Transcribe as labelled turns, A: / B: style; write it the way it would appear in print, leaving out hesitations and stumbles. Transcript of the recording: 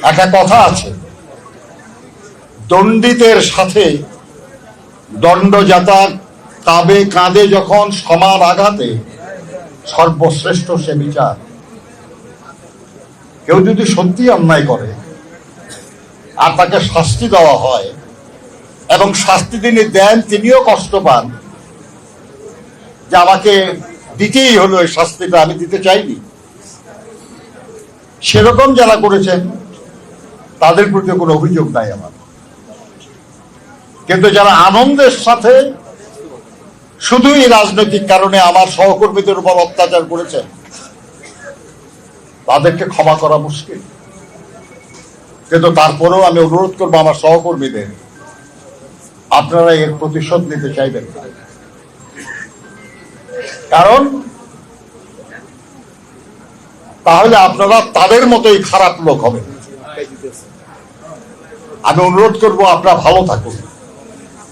A: একটা কথা আছে, দণ্ডিতের সাথে দণ্ডজাতা কাঁধে কাঁধে যখন সমান আঘাতে সর্বশ্রেষ্ঠ সে বিচার। কেউ যদি সত্যি অন্যায় করে আর তাকে শাস্তি দেওয়া হয় এবং শাস্তি তিনি দেন, তিনিও কষ্ট পান যে আমাকে দিতেই হলো এই শাস্তিটা, আমি দিতে চাইনি, সেরকম যারা করেছেন তাদের প্রতি কোনো অভিযোগ নাই আমার। কিন্তু যারা আনন্দের সাথে শুধুই রাজনৈতিক কারণে আমার সহকর্মীদের উপর অত্যাচার করেছেন, তাদেরকে ক্ষমা করা মুশকিল। কিন্তু তারপরেও আমি অনুরোধ করবো আমার সহকর্মীদের, আপনারা এর প্রতিশোধ নিতে চাইবেন না। কারণ তাহলে আপনারা তাদের মতোই খারাপ লোক হবেন। আমি অনুরোধ করবো আপনারা ভালো থাকুন।